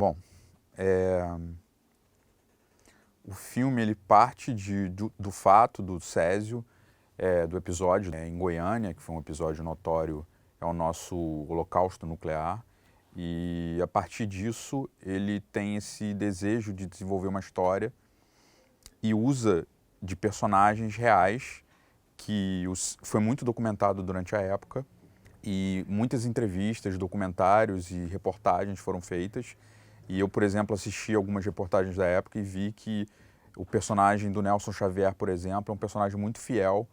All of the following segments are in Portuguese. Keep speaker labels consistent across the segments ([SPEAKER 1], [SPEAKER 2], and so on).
[SPEAKER 1] Bom, o filme ele parte do fato do Césio, do episódio em Goiânia, que foi um episódio notório, é o nosso holocausto nuclear, e a partir disso ele tem esse desejo de desenvolver uma história e usa de personagens reais que foi muito documentado durante a época e muitas entrevistas, documentários e reportagens foram feitas. E eu, por exemplo, assisti algumas reportagens da época e vi que o personagem do Nelson Xavier, por exemplo, é um personagem muito fiel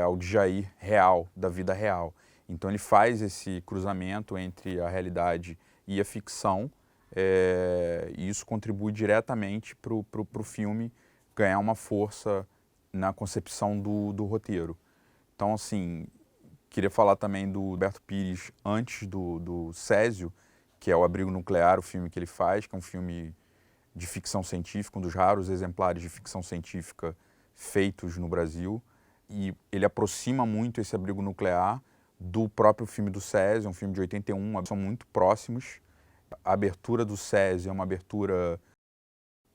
[SPEAKER 1] ao Djair real, da vida real. Então ele faz esse cruzamento entre a realidade e a ficção, e isso contribui diretamente para o filme ganhar uma força na concepção do roteiro. Então, assim, queria falar também do Roberto Pires antes do Césio, que é o Abrigo Nuclear, o filme que ele faz, que é um filme de ficção científica, um dos raros exemplares de ficção científica feitos no Brasil. E ele aproxima muito esse Abrigo Nuclear do próprio filme do Césio, um filme de 81, são muito próximos. A abertura do Césio é uma abertura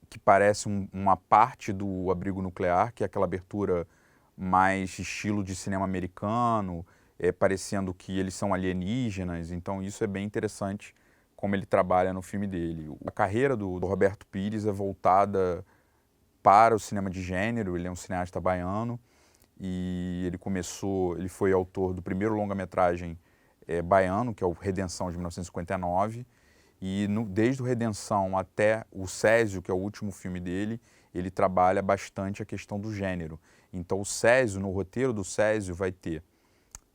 [SPEAKER 1] que parece uma parte do Abrigo Nuclear, que é aquela abertura mais estilo de cinema americano, parecendo que eles são alienígenas, então isso é bem interessante como ele trabalha no filme dele. A carreira do Roberto Pires é voltada para o cinema de gênero, ele é um cineasta baiano e ele foi autor do primeiro longa-metragem baiano, que é o Redenção de 1959, e desde o Redenção até o Césio, que é o último filme dele, ele trabalha bastante a questão do gênero. Então o Césio, no roteiro do Césio, vai ter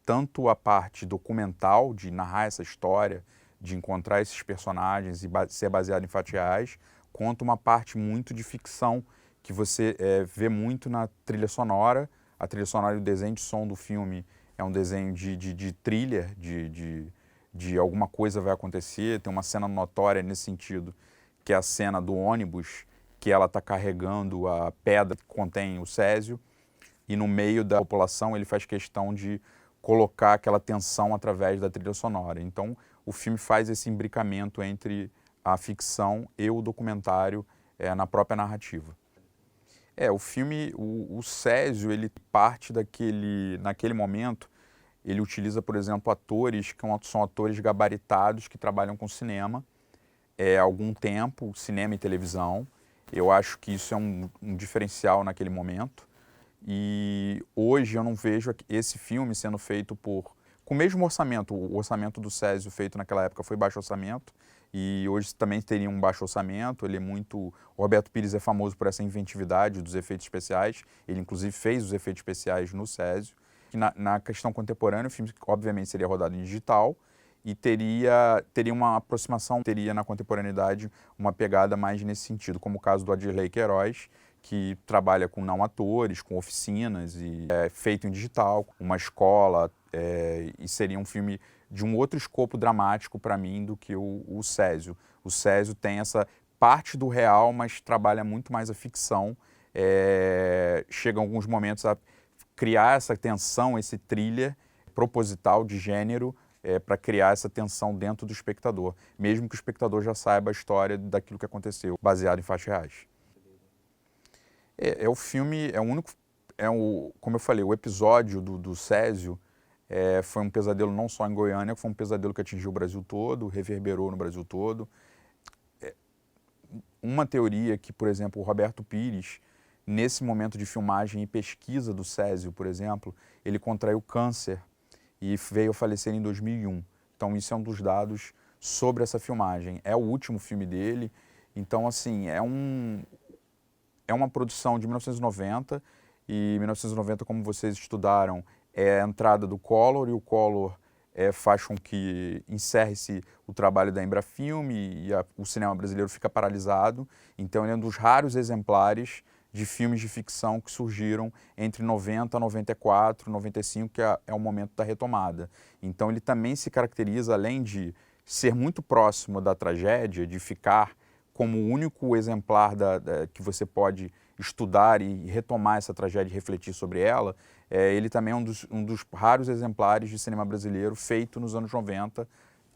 [SPEAKER 1] tanto a parte documental, de narrar essa história, de encontrar esses personagens e ser baseado em fatos reais, quanto uma parte muito de ficção, que você vê muito na trilha sonora. A trilha sonora e o desenho de som do filme é um desenho de thriller, de alguma coisa vai acontecer. Tem uma cena notória nesse sentido, que é a cena do ônibus, que ela está carregando a pedra que contém o Césio, e no meio da população ele faz questão de colocar aquela tensão através da trilha sonora. Então o filme faz esse imbricamento entre a ficção e o documentário na própria narrativa. O filme, o Césio, ele parte naquele momento, ele utiliza, por exemplo, atores que são atores gabaritados que trabalham com cinema há algum tempo, cinema e televisão. Eu acho que isso é um diferencial naquele momento. E hoje eu não vejo esse filme sendo feito com o mesmo orçamento. O orçamento do Césio feito naquela época foi baixo orçamento e hoje também teria um baixo orçamento. O Roberto Pires é famoso por essa inventividade dos efeitos especiais. Ele inclusive fez os efeitos especiais no Césio. Na questão contemporânea, o filme obviamente seria rodado em digital e teria uma aproximação, teria na contemporaneidade uma pegada mais nesse sentido, como o caso do Adirley Queiroz, que trabalha com não atores, com oficinas, e é feito em digital, uma escola, e seria um filme de um outro escopo dramático para mim do que o Césio. O Césio tem essa parte do real, mas trabalha muito mais a ficção. Chega em alguns momentos a criar essa tensão, esse thriller proposital de gênero, para criar essa tensão dentro do espectador, mesmo que o espectador já saiba a história daquilo que aconteceu, baseado em fatos reais. O filme, como eu falei, o episódio do Césio foi um pesadelo não só em Goiânia, foi um pesadelo que atingiu o Brasil todo, reverberou no Brasil todo. Uma teoria que, por exemplo, o Roberto Pires, nesse momento de filmagem e pesquisa do Césio, por exemplo, ele contraiu câncer e veio a falecer em 2001. Então isso é um dos dados sobre essa filmagem. É o último filme dele, então assim, é uma produção de 1990, e 1990, como vocês estudaram, é a entrada do Collor, e o Collor faz com que encerre-se o trabalho da Embrafilme e o cinema brasileiro fica paralisado. Então ele é um dos raros exemplares de filmes de ficção que surgiram entre 90, 94, 95, que é o momento da retomada. Então ele também se caracteriza, além de ser muito próximo da tragédia, de ficar como o único exemplar que você pode estudar e retomar essa tragédia e refletir sobre ela, ele também é um dos raros exemplares de cinema brasileiro feito nos anos 90,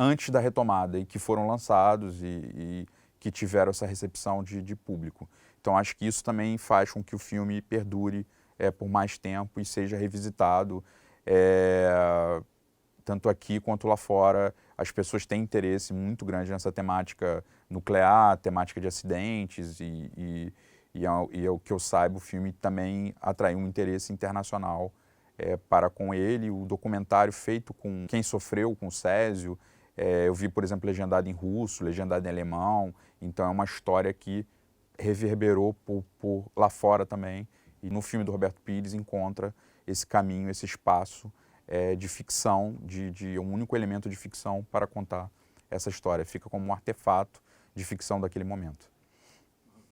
[SPEAKER 1] antes da retomada e que foram lançados e que tiveram essa recepção de público. Então acho que isso também faz com que o filme perdure por mais tempo e seja revisitado. Tanto aqui quanto lá fora, as pessoas têm interesse muito grande nessa temática nuclear, temática de acidentes e o que eu saiba, o filme também atraiu um interesse internacional para com ele. O documentário feito com quem sofreu com o Césio, eu vi, por exemplo, legendado em russo, legendado em alemão, então é uma história que reverberou por lá fora também, e no filme do Roberto Pires encontra esse caminho, esse espaço de ficção, de um único elemento de ficção para contar essa história. Fica como um artefato de ficção daquele momento.